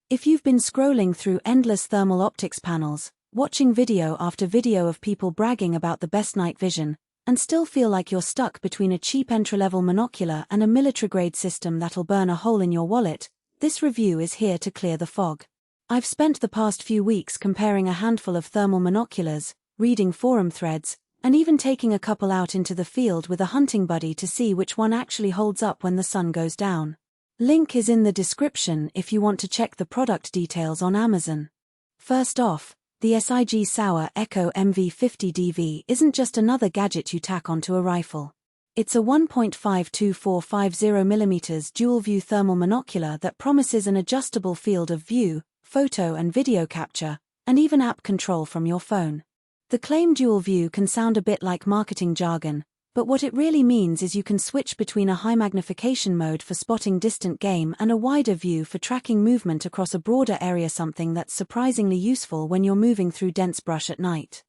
If you've been scrolling through endless thermal optics panels, watching video after video of people bragging about the best night vision, and still feel like you're stuck between a cheap entry-level monocular and a military-grade system that'll burn a hole in your wallet, this review is here to clear the fog. I've spent the past few weeks comparing a handful of thermal monoculars, reading forum threads, and even taking a couple out into the field with a hunting buddy to see which one actually holds up when the sun goes down. Link is in the description if you want to check the product details on Amazon. First off, the Sig Sauer Echo MV50 DV isn't just another gadget you tack onto a rifle. It's a 1.5 24x50mm dual-view thermal monocular that promises an adjustable field of view, photo and video capture, and even app control from your phone. The claim dual view can sound a bit like marketing jargon, but what it really means is you can switch between a high magnification mode for spotting distant game and a wider view for tracking movement across a broader area, something that's surprisingly useful when you're moving through dense brush at night.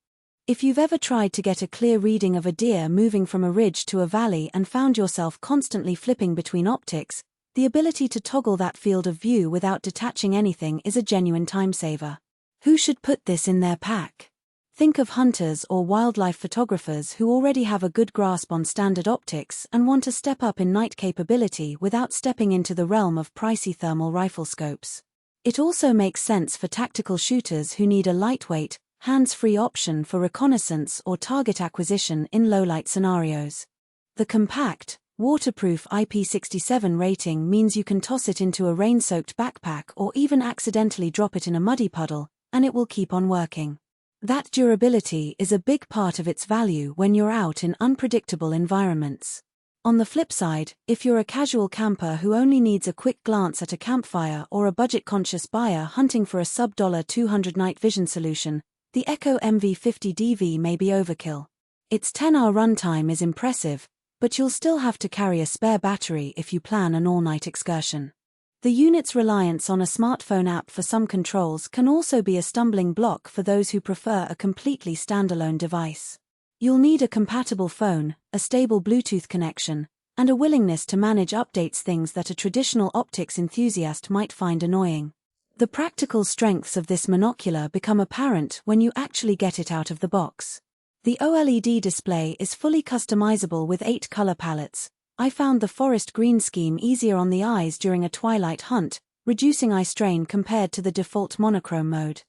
If you've ever tried to get a clear reading of a deer moving from a ridge to a valley and found yourself constantly flipping between optics, the ability to toggle that field of view without detaching anything is a genuine time saver. Who should put this in their pack? Think of hunters or wildlife photographers who already have a good grasp on standard optics and want to step up in night capability without stepping into the realm of pricey thermal rifle scopes. It also makes sense for tactical shooters who need a lightweight, hands-free option for reconnaissance or target acquisition in low-light scenarios. The compact, waterproof IP67 rating means you can toss it into a rain-soaked backpack or even accidentally drop it in a muddy puddle, and it will keep on working. That durability is a big part of its value when you're out in unpredictable environments. On the flip side, if you're a casual camper who only needs a quick glance at a campfire or a budget-conscious buyer hunting for a sub-$200 night vision solution, the Echo MV50 DV may be overkill. Its 10-hour runtime is impressive, but you'll still have to carry a spare battery if you plan an all-night excursion. The unit's reliance on a smartphone app for some controls can also be a stumbling block for those who prefer a completely standalone device. You'll need a compatible phone, a stable Bluetooth connection, and a willingness to manage updates, things that a traditional optics enthusiast might find annoying. The practical strengths of this monocular become apparent when you actually get it out of the box. The OLED display is fully customizable with 8 color palettes. I found the forest green scheme easier on the eyes during a twilight hunt, reducing eye strain compared to the default monochrome mode.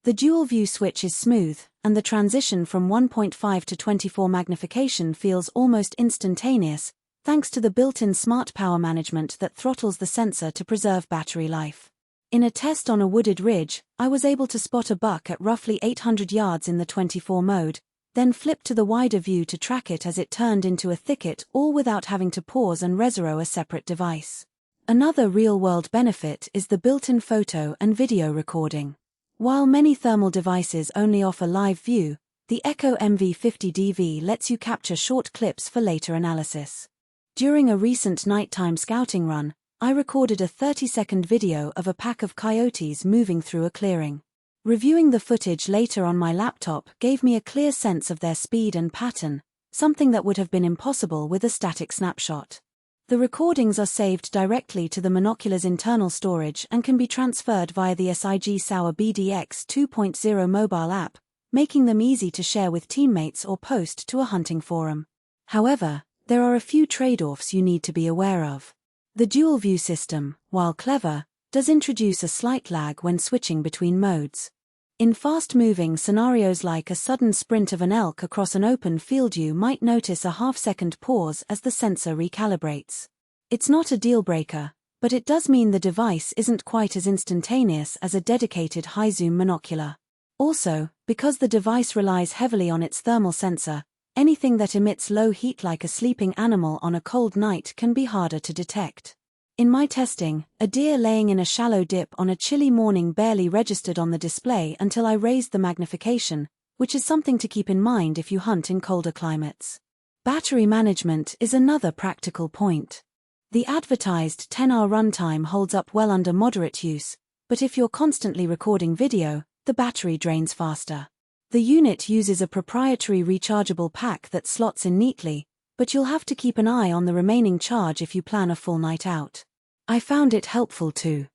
The dual view switch is smooth, and the transition from 1.5 to 24 magnification feels almost instantaneous, thanks to the built-in smart power management that throttles the sensor to preserve battery life. In a test on a wooded ridge, I was able to spot a buck at roughly 800 yards in the 24 mode, then flipped to the wider view to track it as it turned into a thicket, all without having to pause and rezero a separate device. Another real-world benefit is the built-in photo and video recording. While many thermal devices only offer live view, the Echo MV50 DV lets you capture short clips for later analysis. During a recent nighttime scouting run, I recorded a 30-second video of a pack of coyotes moving through a clearing. Reviewing the footage later on my laptop gave me a clear sense of their speed and pattern, something that would have been impossible with a static snapshot. The recordings are saved directly to the monocular's internal storage and can be transferred via the Sig Sauer BDX 2.0 mobile app, making them easy to share with teammates or post to a hunting forum. However, there are a few trade-offs you need to be aware of. The dual-view system, while clever, does introduce a slight lag when switching between modes. In fast-moving scenarios like a sudden sprint of an elk across an open field, you might notice a half-second pause as the sensor recalibrates. It's not a deal-breaker, but it does mean the device isn't quite as instantaneous as a dedicated high-zoom monocular. Also, because the device relies heavily on its thermal sensor, anything that emits low heat like a sleeping animal on a cold night can be harder to detect. In my testing, a deer laying in a shallow dip on a chilly morning barely registered on the display until I raised the magnification, which is something to keep in mind if you hunt in colder climates. Battery management is another practical point. The advertised 10-hour runtime holds up well under moderate use, but if you're constantly recording video, the battery drains faster. The unit uses a proprietary rechargeable pack that slots in neatly, but you'll have to keep an eye on the remaining charge if you plan a full night out. I found it helpful to